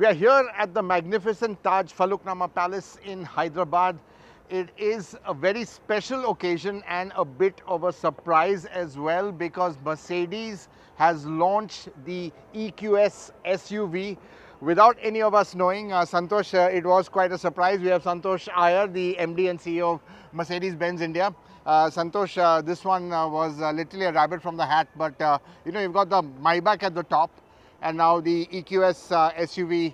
We are here at the magnificent Taj Faluknama Palace in Hyderabad. It is a very special occasion and a bit of a surprise as well because Mercedes has launched the EQS SUV without any of us knowing. Santosh, it was quite a surprise. We have Santosh Iyer, the MD and CEO of Mercedes-Benz India. Santosh, this one was literally a rabbit from the hat, but you've got the Maybach at the top, and now the EQS SUV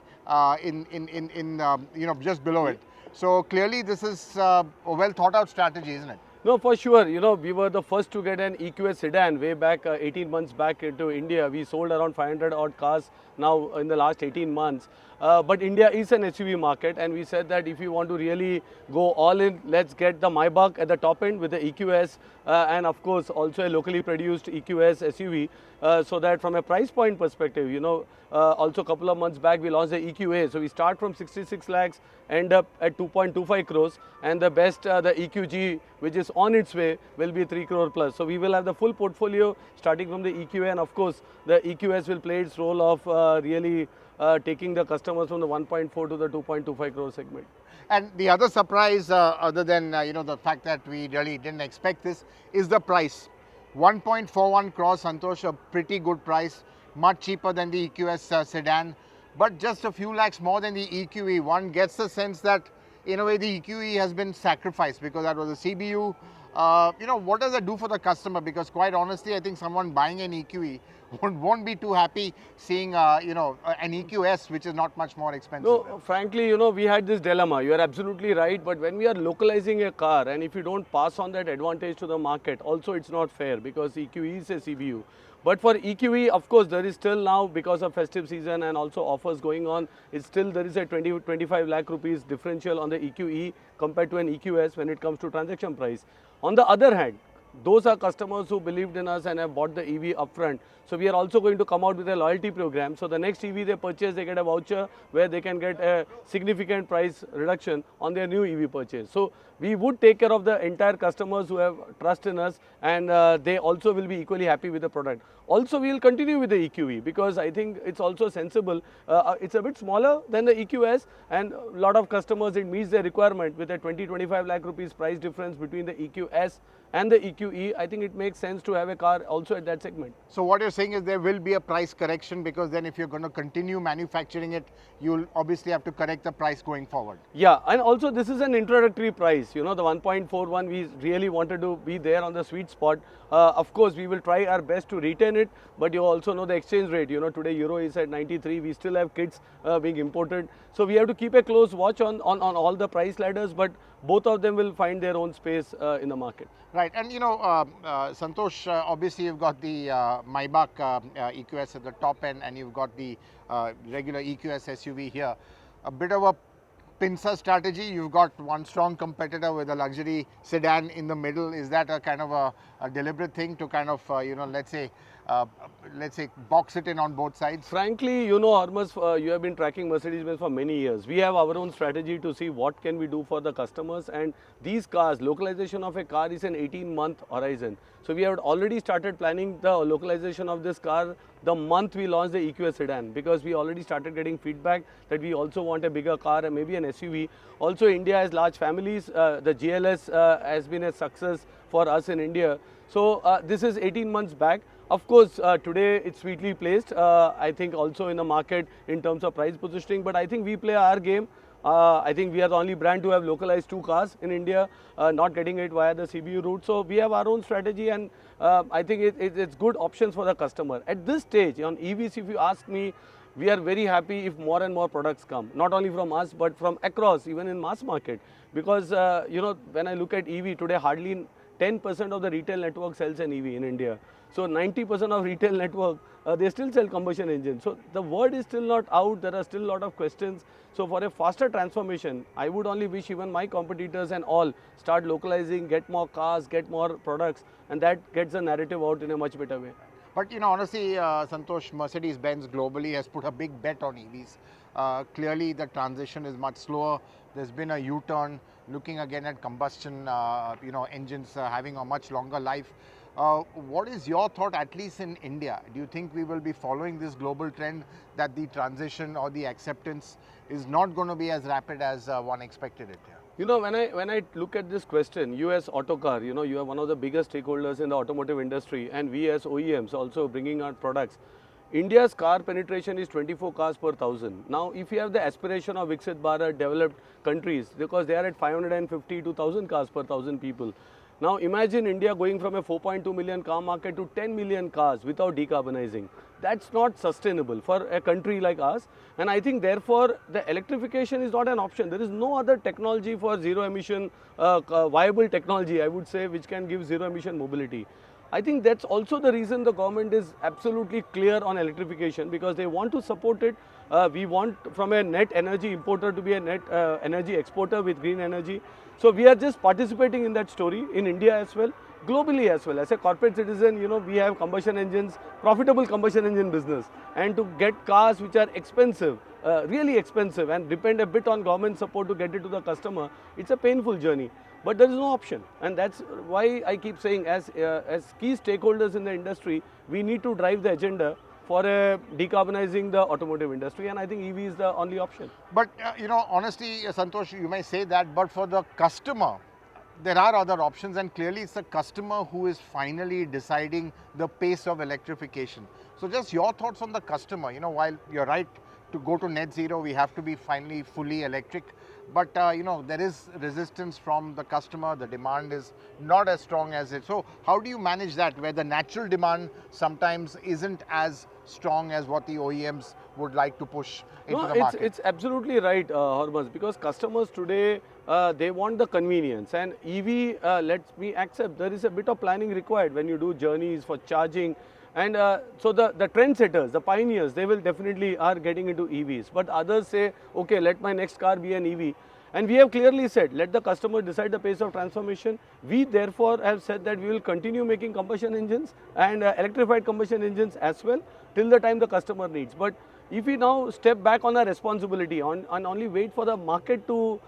just below it. So clearly this is a well thought out strategy, isn't it? No, for sure. We were the first to get an EQS sedan way back 18 months back into India. We sold around 500 odd cars now in the last 18 months. But India is an SUV market, and we said that if you want to really go all in, let's get the Maybach at the top end with the EQS and of course also a locally produced EQS SUV. So that from a price point perspective, also a couple of months back we launched the EQA. So we start from 66 lakhs, end up at 2.25 crores, and the best, the EQG, which is on its way, will be 3 crore plus. So we will have the full portfolio starting from the EQA, and of course the EQS will play its role of really taking the customers from the 1.4 to the 2.25 crore segment. And the other surprise, other than the fact that we really didn't expect this, is the price. 1.41 crores, Santosh, a pretty good price, much cheaper than the EQS sedan, but just a few lakhs more than the EQE. One gets the sense that in a way the EQE has been sacrificed because that was a CBU. What does that do for the customer? Because quite honestly, I think someone buying an EQE won't be too happy seeing an EQS, which is not much more expensive. No, frankly, we had this dilemma. You are absolutely right. But when we are localizing a car, and if you don't pass on that advantage to the market, also it's not fair because EQE is a CBU. But for EQE, of course, there is still now, because of festive season and also offers going on, there is a 25 lakh rupees differential on the EQE compared to an EQS when it comes to transaction price. On the other hand, those are customers who believed in us and have bought the EV upfront. So we are also going to come out with a loyalty program. So the next EV they purchase, they get a voucher where they can get a significant price reduction on their new EV purchase. So we would take care of the entire customers who have trust in us, and they also will be equally happy with the product. Also, we will continue with the EQE because I think it's also sensible. It's a bit smaller than the EQS, and a lot of customers, it meets their requirement with a 20-25 lakh rupees price difference between the EQS and the EQE. I think it makes sense to have a car also at that segment. So what you're saying is there will be a price correction, because then if you're going to continue manufacturing it, you'll obviously have to correct the price going forward. Yeah, and also this is an introductory price. The 1.41, we really wanted to be there on the sweet spot. Of course, we will try our best to retain it, but you also know the exchange rate. Today euro is at 93. We still have kits being imported. So we have to keep a close watch on all the price ladders, but both of them will find their own space in the market. Right, and Santosh, obviously you've got the Maybach EQS at the top end, and you've got the regular EQS SUV here. A bit of a pincer strategy. You've got one strong competitor with a luxury sedan in the middle. Is that a kind of a deliberate thing to kind of let's say box it in on both sides? Frankly, Hormazd, you have been tracking Mercedes-Benz for many years. We have our own strategy to see what can we do for the customers, and these cars, localization of a car is an 18-month horizon. So we have already started planning the localization of this car the month we launched the EQS sedan, because we already started getting feedback that we also want a bigger car and maybe an SUV. Also, India has large families. The GLS has been a success for us in India. So this is 18 months back. Of course, today it's sweetly placed, I think also in the market in terms of price positioning, but I think we play our game. I think we are the only brand to have localized 2 cars in India, not getting it via the CBU route. So we have our own strategy, and I think it's good options for the customer. At this stage on EVs, if you ask me, we are very happy if more and more products come, not only from us but from across, even in mass market. Because when I look at EV today, hardly 10% of the retail network sells an EV in India. So 90% of retail network, they still sell combustion engines. So the word is still not out. There are still a lot of questions. So for a faster transformation, I would only wish even my competitors and all start localizing, get more cars, get more products, and that gets the narrative out in a much better way. But honestly, Santosh, Mercedes-Benz globally has put a big bet on EVs. Clearly, the transition is much slower. There's been a U-turn, looking again at combustion, engines having a much longer life. What is your thought, at least in India? Do you think we will be following this global trend that the transition or the acceptance is not going to be as rapid as one expected it? You know, when I look at this question, you as Autocar, you know, you are one of the biggest stakeholders in the automotive industry, and we as OEMs also bringing out products. India's car penetration is 24 cars per thousand. Now, if you have the aspiration of Viksit Bharat, developed countries, because they are at 550 to 1000 cars per thousand people. Now, imagine India going from a 4.2 million car market to 10 million cars without decarbonizing. That's not sustainable for a country like us. And I think therefore the electrification is not an option. There is no other technology for zero emission, viable technology, I would say, which can give zero emission mobility. I think that's also the reason the government is absolutely clear on electrification, because they want to support it. We want from a net energy importer to be a net energy exporter with green energy. So we are just participating in that story in India as well, globally as well. As a corporate citizen, you know, we have combustion engines, profitable combustion engine business, and to get cars which are expensive, really expensive, and depend a bit on government support to get it to the customer, it's a painful journey. But there is no option, and that's why I keep saying, as key stakeholders in the industry, we need to drive the agenda for decarbonizing the automotive industry, and I think EV is the only option. But you know, honestly, Santosh, you may say that, but for the customer, there are other options, and clearly it's the customer who is finally deciding the pace of electrification. So just your thoughts on the customer. You know, while you're right, to go to net zero, we have to be finally fully electric. But you know, there is resistance from the customer. The demand is not as strong as it. So how do you manage that, where the natural demand sometimes isn't as strong as what the OEMs would like to push into the market? It's absolutely right, Hormazd, because customers today, they want the convenience, and EV, let me accept, there is a bit of planning required when you do journeys for charging. And so the trendsetters, the pioneers, they will definitely are getting into EVs. But others say, okay, let my next car be an EV. And we have clearly said, let the customer decide the pace of transformation. We therefore have said that we will continue making combustion engines and electrified combustion engines as well till the time the customer needs. But if we now step back on our responsibility and only wait for the market to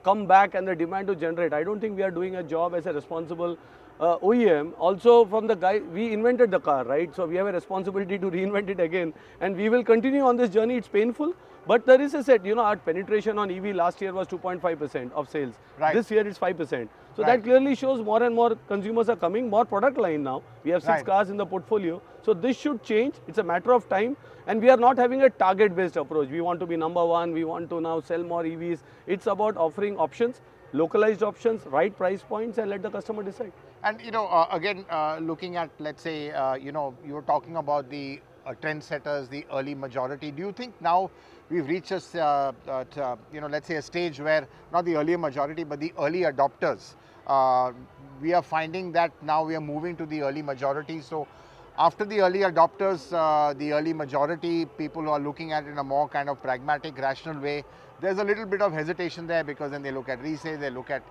come back and the demand to generate, I don't think we are doing a job as a responsible OEM. Also from the guy, we invented the car, right? So we have a responsibility to reinvent it again, and we will continue on this journey. It's painful, but there is a set, you know, our penetration on EV last year was 2.5% of sales. Right. This year it's 5%. So Right. that clearly shows more and more consumers are coming, more product line now. We have 6 Right. cars in the portfolio. So this should change. It's a matter of time, and we are not having a target based approach. We want to be number one. We want to now sell more EVs. It's about offering options, localized options, right price points, and let the customer decide. And you know, again, looking at, let's say, you know, you were talking about the trendsetters, the early majority. Do you think now we've reached a, you know, let's say a stage where not the early majority, but the early adopters, we are finding that now we are moving to the early majority. So after the early adopters, the early majority, people who are looking at it in a more kind of pragmatic, rational way, there's a little bit of hesitation there, because then they look at resale, they look at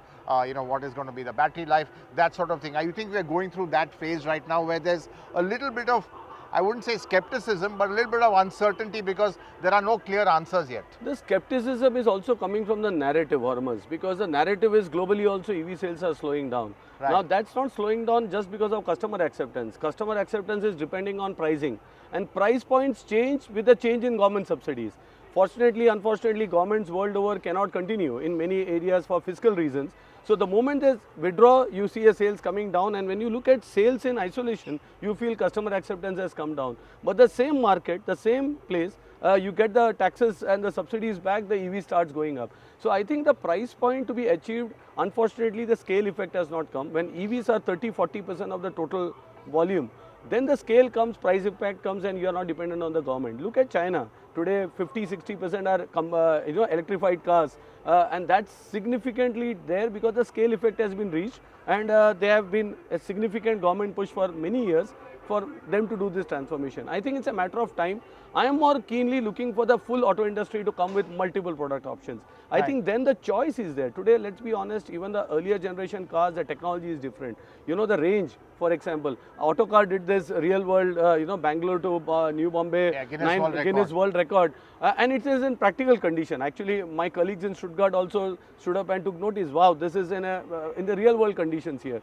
you know, what is going to be the battery life, that sort of thing. You think we are going through that phase right now, where there's a little bit of, I wouldn't say skepticism, but a little bit of uncertainty, because there are no clear answers yet? The skepticism is also coming from the narrative, Hormazd, because the narrative is globally also EV sales are slowing down. Right. Now that's not slowing down just because of customer acceptance. Customer acceptance is depending on pricing, and price points change with the change in government subsidies. Fortunately, unfortunately, governments world over cannot continue in many areas for fiscal reasons. So the moment they withdraw, you see a sales coming down, and when you look at sales in isolation, you feel customer acceptance has come down. But the same market, the same place, you get the taxes and the subsidies back, the EV starts going up. So I think the price point to be achieved, unfortunately the scale effect has not come. When EVs are 30-40% of the total volume, then the scale comes, price impact comes, and you are not dependent on the government. Look at China. Today 50-60% are electrified cars, and that's significantly there because the scale effect has been reached, and there have been a significant government push for many years for them to do this transformation. I think it's a matter of time. I am more keenly looking for the full auto industry to come with multiple product options. I think then the choice is there. Today, let's be honest, even the earlier generation cars, the technology is different. You know, the range, for example, Autocar did this real world, Bangalore to New Bombay, Guinness World Record. And it is in practical condition. Actually, my colleagues in Stuttgart also stood up and took notice, wow, this is in the real world conditions here.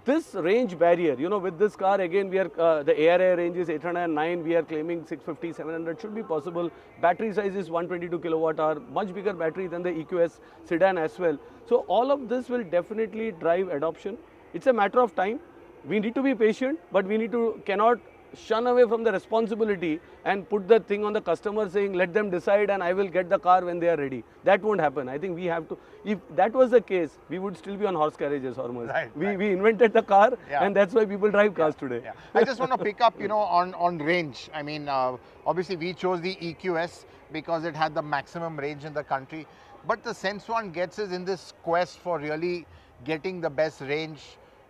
this range barrier, you know, with this car again, we are the ARA range is 809, we are claiming 650, 700 should be possible. Battery size is 122 kilowatt hour, much bigger battery than the EQS sedan as well. So all of this will definitely drive adoption. It's a matter of time. We need to be patient, but we cannot shun away from the responsibility and put the thing on the customer saying, let them decide and I will get the car when they are ready. That won't happen. I think we have to, if that was the case, we would still be on horse carriages, Hormazd. Right, we invented the car, and that's why people drive cars today. Yeah. I just want to pick up, you know, on range. I mean, obviously we chose the EQS because it had the maximum range in the country. But the sense one gets is in this quest for really getting the best range,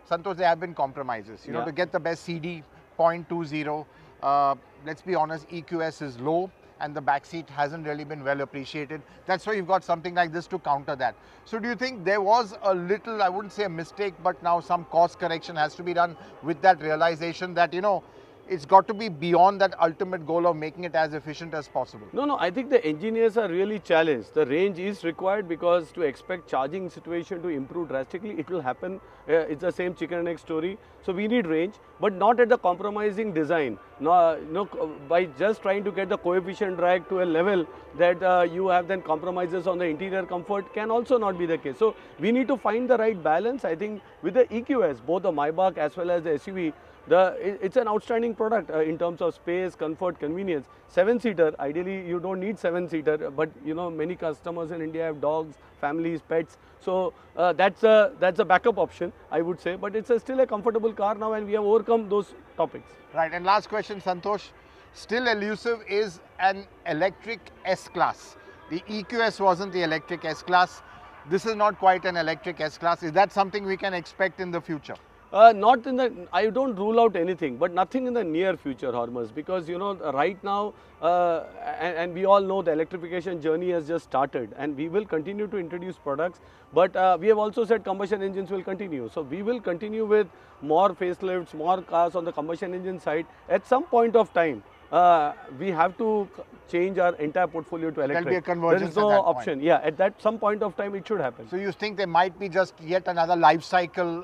Santosh, there have been compromises. You know, to get the best CD, 0.20. Let's be honest, EQS is low and the back seat hasn't really been well appreciated. That's why you've got something like this to counter that. So do you think there was a little, I wouldn't say a mistake, but now some course correction has to be done with that realization that, you know, it's got to be beyond that ultimate goal of making it as efficient as possible? No, I think the engineers are really challenged. The range is required because to expect charging situation to improve drastically, it will happen. It's the same chicken and egg story. So we need range, but not at the compromising design. No, by just trying to get the coefficient drag to a level that you have then compromises on the interior comfort can also not be the case. So we need to find the right balance. I think with the EQS, both the Maybach as well as the SUV, it's an outstanding product in terms of space, comfort, convenience. 7-seater, ideally you don't need 7-seater, but you know, many customers in India have dogs, families, pets. So that's a backup option, I would say, but it's still a comfortable car now and we have overcome those topics. Right, and last question, Santosh, still elusive is an electric S-Class. The EQS wasn't the electric S-Class. This is not quite an electric S-Class. Is that something we can expect in the future? Not in the, I don't rule out anything, but nothing in the near future, Hormazd, because you know, right now, and we all know the electrification journey has just started and we will continue to introduce products, but we have also said combustion engines will continue. So we will continue with more facelifts, more cars on the combustion engine side. At some point of time, we have to change our entire portfolio to electric. There'll be a convergence. There is no option. Point. Yeah, at that some point of time it should happen. So you think there might be just yet another life cycle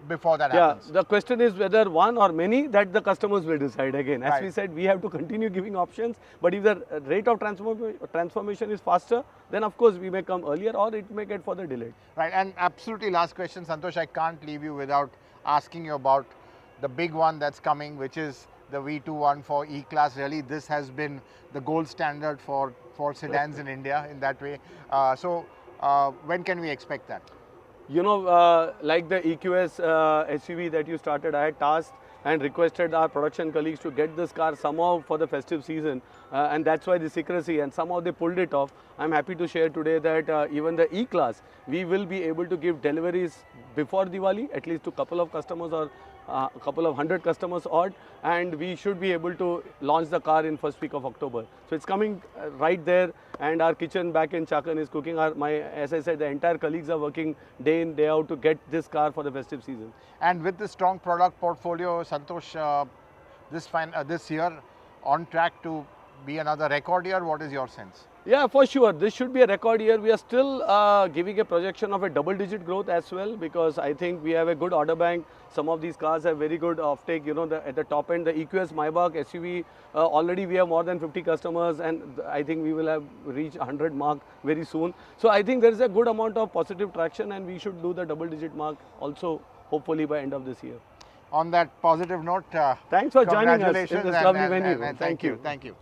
before that happens? Yeah, the question is whether one or many, that the customers will decide again. As we said, we have to continue giving options, but if the rate of transformation is faster, then of course we may come earlier or it may get further delayed. Right, and absolutely last question, Santosh, I can't leave you without asking you about the big one that's coming, which is the V21 for E-Class. Really, this has been the gold standard for sedans in India in that way. So when can we expect that? You know, like the EQS SUV that you started, I had tasked and requested our production colleagues to get this car somehow for the festive season, and that's why the secrecy, and somehow they pulled it off. I'm happy to share today that even the E-Class, we will be able to give deliveries before Diwali, at least to a couple of customers or a couple of hundred customers odd, and we should be able to launch the car in first week of October. So it's coming right there, and our kitchen back in Chakan is cooking. As I said, the entire colleagues are working day in, day out to get this car for the festive season. And with the strong product portfolio, Santosh, this year on track to be another record year. What is your sense? Yeah, for sure. This should be a record year. We are still giving a projection of a double-digit growth as well, because I think we have a good order bank. Some of these cars have very good offtake. You know, at the top end, the EQS Maybach SUV, already we have more than 50 customers, and I think we will have reached 100 mark very soon. So I think there is a good amount of positive traction, and we should do the double-digit mark also, hopefully by end of this year. On that positive note, thanks for joining us in this lovely venue. Thank you.